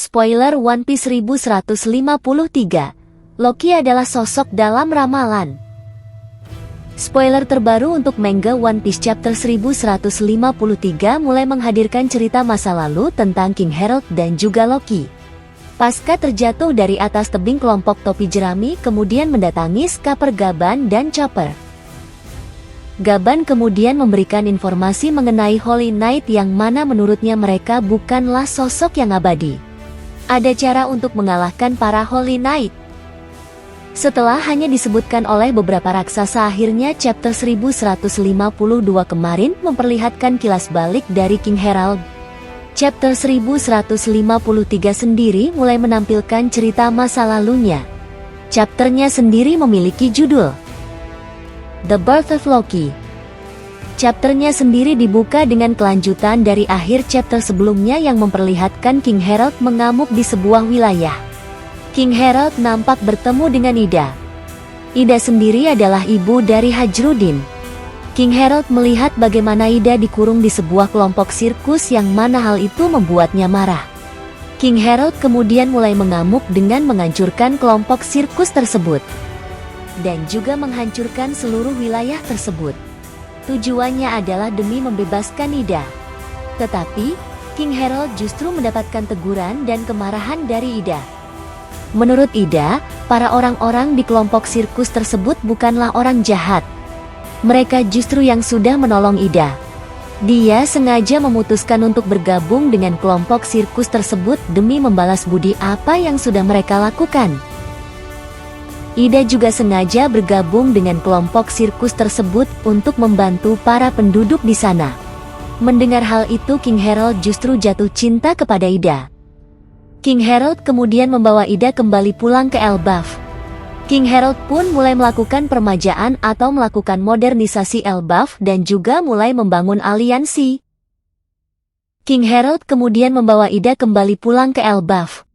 Spoiler One Piece 1153, Loki adalah sosok dalam ramalan. Spoiler terbaru untuk manga One Piece chapter 1153 mulai menghadirkan cerita masa lalu tentang King Herald dan juga Loki. Pasca terjatuh dari atas tebing kelompok topi jerami kemudian mendatangi Skipper Gaban dan Chopper. Gaban kemudian memberikan informasi mengenai Holy Knight yang mana menurutnya mereka bukanlah sosok yang abadi. Ada cara untuk mengalahkan para Holy Knight. Setelah hanya disebutkan oleh beberapa raksasa, akhirnya chapter 1152 kemarin memperlihatkan kilas balik dari King Herald. Chapter 1153 sendiri mulai menampilkan cerita masa lalunya. Chapternya sendiri memiliki judul The Birth of Loki. Chapternya sendiri dibuka dengan kelanjutan dari akhir chapter sebelumnya yang memperlihatkan King Herald mengamuk di sebuah wilayah. King Herald nampak bertemu dengan Ida. Ida sendiri adalah ibu dari Hajrudin. King Herald melihat bagaimana Ida dikurung di sebuah kelompok sirkus yang mana hal itu membuatnya marah. King Herald kemudian mulai mengamuk dengan menghancurkan kelompok sirkus tersebut. Dan juga menghancurkan seluruh wilayah tersebut. Tujuannya adalah demi membebaskan Ida. Tetapi, King Herald justru mendapatkan teguran dan kemarahan dari Ida. Menurut Ida, para orang-orang di kelompok sirkus tersebut bukanlah orang jahat. Mereka justru yang sudah menolong Ida. Dia sengaja memutuskan untuk bergabung dengan kelompok sirkus tersebut demi membalas budi apa yang sudah mereka lakukan. Ida juga sengaja bergabung dengan kelompok sirkus tersebut untuk membantu para penduduk di sana. Mendengar hal itu, King Herald justru jatuh cinta kepada Ida. King Herald kemudian membawa Ida kembali pulang ke Elbaf. King Herald pun mulai melakukan permajaan atau melakukan modernisasi Elbaf dan juga mulai membangun aliansi. King Herald kemudian membawa Ida kembali pulang ke Elbaf.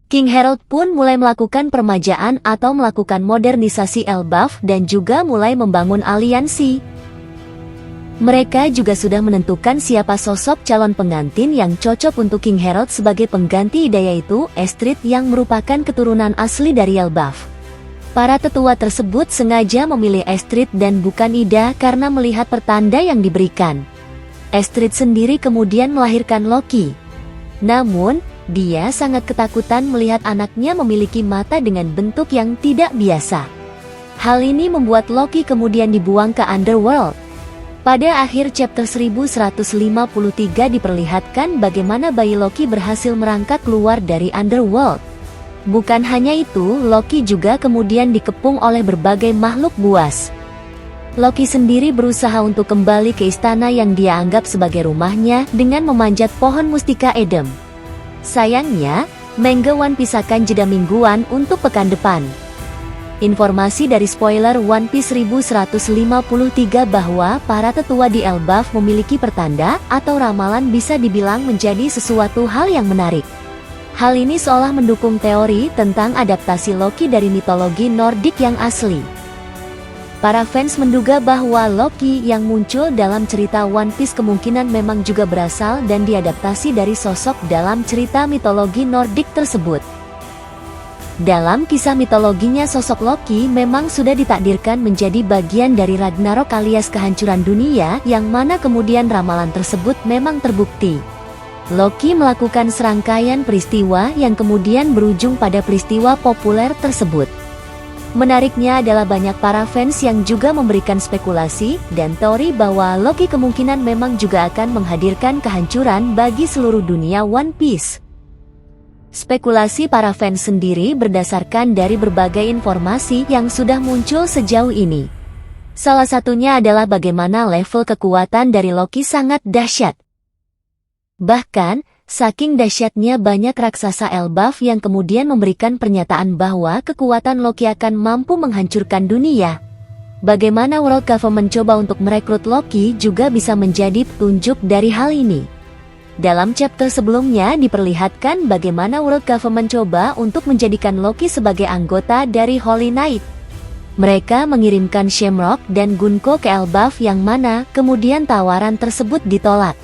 King Herald pun mulai melakukan permajaan atau melakukan modernisasi Elbaf dan juga mulai membangun aliansi. Mereka juga sudah menentukan siapa sosok calon pengantin yang cocok untuk King Herald sebagai pengganti Ida, yaitu Estrid yang merupakan keturunan asli dari Elbaf. Para tetua tersebut sengaja memilih Estrid dan bukan Ida karena melihat pertanda yang diberikan. Estrid sendiri kemudian melahirkan Loki. Namun, dia sangat ketakutan melihat anaknya memiliki mata dengan bentuk yang tidak biasa. Hal ini membuat Loki kemudian dibuang ke Underworld. Pada akhir chapter 1153 diperlihatkan bagaimana bayi Loki berhasil merangkak keluar dari Underworld. Bukan hanya itu, Loki juga kemudian dikepung oleh berbagai makhluk buas. Loki sendiri berusaha untuk kembali ke istana yang dia anggap sebagai rumahnya dengan memanjat pohon mustika Edom. Sayangnya, manga One Piece akan jeda mingguan untuk pekan depan. Informasi dari spoiler One Piece 1153 bahwa para tetua di Elbaf memiliki pertanda atau ramalan bisa dibilang menjadi sesuatu hal yang menarik. Hal ini seolah mendukung teori tentang adaptasi Loki dari mitologi Nordik yang asli. Para fans menduga bahwa Loki yang muncul dalam cerita One Piece kemungkinan memang juga berasal dan diadaptasi dari sosok dalam cerita mitologi Nordik tersebut. Dalam kisah mitologinya, sosok Loki memang sudah ditakdirkan menjadi bagian dari Ragnarok alias kehancuran dunia, yang mana kemudian ramalan tersebut memang terbukti. Loki melakukan serangkaian peristiwa yang kemudian berujung pada peristiwa populer tersebut. Menariknya adalah banyak para fans yang juga memberikan spekulasi dan teori bahwa Loki kemungkinan memang juga akan menghadirkan kehancuran bagi seluruh dunia One Piece. Spekulasi para fans sendiri berdasarkan dari berbagai informasi yang sudah muncul sejauh ini. Salah satunya adalah bagaimana level kekuatan dari Loki sangat dahsyat. Bahkan, saking dahsyatnya banyak raksasa Elbaf yang kemudian memberikan pernyataan bahwa kekuatan Loki akan mampu menghancurkan dunia. Bagaimana World Government mencoba untuk merekrut Loki juga bisa menjadi petunjuk dari hal ini. Dalam chapter sebelumnya diperlihatkan bagaimana World Government mencoba untuk menjadikan Loki sebagai anggota dari Holy Knight. Mereka mengirimkan Shamrock dan Gunko ke Elbaf yang mana kemudian tawaran tersebut ditolak.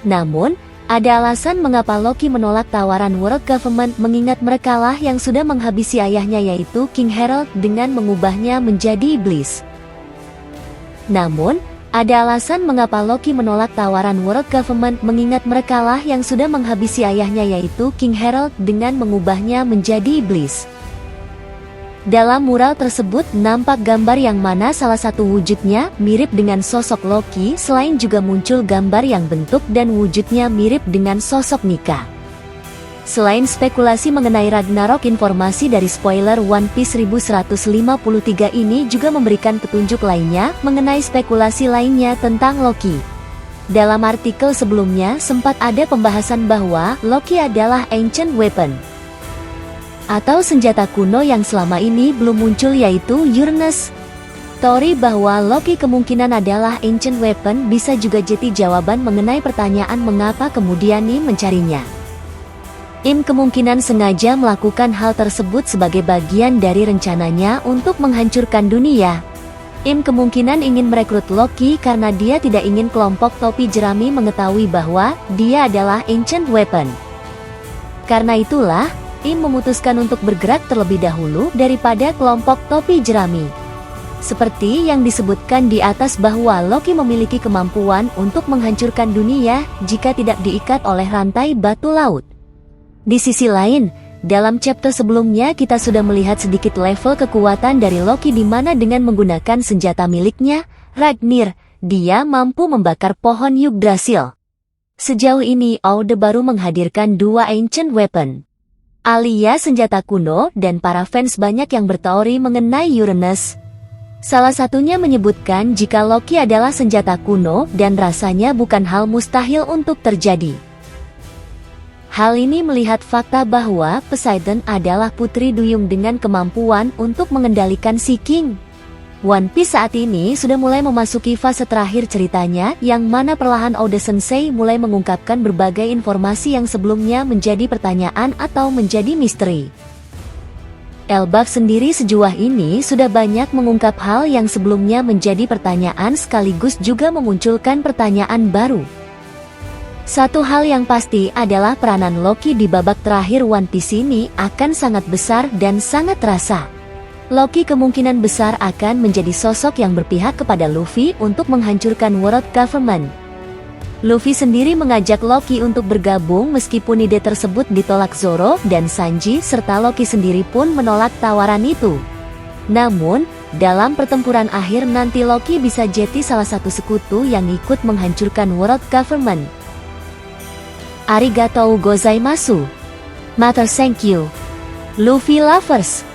Namun, Ada alasan mengapa Loki menolak tawaran World Government mengingat merekalah yang sudah menghabisi ayahnya yaitu King Herald dengan mengubahnya menjadi iblis. Namun, ada alasan mengapa Loki menolak tawaran World Government mengingat merekalah yang sudah menghabisi ayahnya yaitu King Herald dengan mengubahnya menjadi iblis. Dalam mural tersebut nampak gambar yang mana salah satu wujudnya mirip dengan sosok Loki, selain juga muncul gambar yang bentuk dan wujudnya mirip dengan sosok Nika. Selain spekulasi mengenai Ragnarok, informasi dari spoiler One Piece 1153 ini juga memberikan petunjuk lainnya mengenai spekulasi lainnya tentang Loki. Dalam artikel sebelumnya sempat ada pembahasan bahwa Loki adalah ancient weapon atau senjata kuno yang selama ini belum muncul yaitu Uranus. Teori bahwa Loki kemungkinan adalah ancient weapon bisa juga jadi jawaban mengenai pertanyaan mengapa kemudian Im mencarinya. Im kemungkinan sengaja melakukan hal tersebut sebagai bagian dari rencananya untuk menghancurkan dunia. Im kemungkinan ingin merekrut Loki karena dia tidak ingin kelompok topi jerami mengetahui bahwa dia adalah ancient weapon. Karena itulah, Im memutuskan untuk bergerak terlebih dahulu daripada kelompok topi jerami. Seperti yang disebutkan di atas bahwa Loki memiliki kemampuan untuk menghancurkan dunia jika tidak diikat oleh rantai batu laut. Di sisi lain, dalam chapter sebelumnya kita sudah melihat sedikit level kekuatan dari Loki di mana dengan menggunakan senjata miliknya, Ragnir, dia mampu membakar pohon Yggdrasil. Sejauh ini Ode baru menghadirkan dua ancient weapon, alias senjata kuno, dan para fans banyak yang berteori mengenai Uranus. Salah satunya menyebutkan jika Loki adalah senjata kuno dan rasanya bukan hal mustahil untuk terjadi. Hal ini melihat fakta bahwa Poseidon adalah putri duyung dengan kemampuan untuk mengendalikan si King. One Piece saat ini sudah mulai memasuki fase terakhir ceritanya, yang mana perlahan Oda Sensei mulai mengungkapkan berbagai informasi yang sebelumnya menjadi pertanyaan atau menjadi misteri. Elbaf sendiri sejauh ini sudah banyak mengungkap hal yang sebelumnya menjadi pertanyaan sekaligus juga memunculkan pertanyaan baru. Satu hal yang pasti adalah peranan Loki di babak terakhir One Piece ini akan sangat besar dan sangat terasa. Loki kemungkinan besar akan menjadi sosok yang berpihak kepada Luffy untuk menghancurkan World Government. Luffy sendiri mengajak Loki untuk bergabung meskipun ide tersebut ditolak Zoro dan Sanji, serta Loki sendiri pun menolak tawaran itu. Namun, dalam pertempuran akhir nanti Loki bisa jadi salah satu sekutu yang ikut menghancurkan World Government. Arigatou gozaimasu. Matter thank you. Luffy lovers.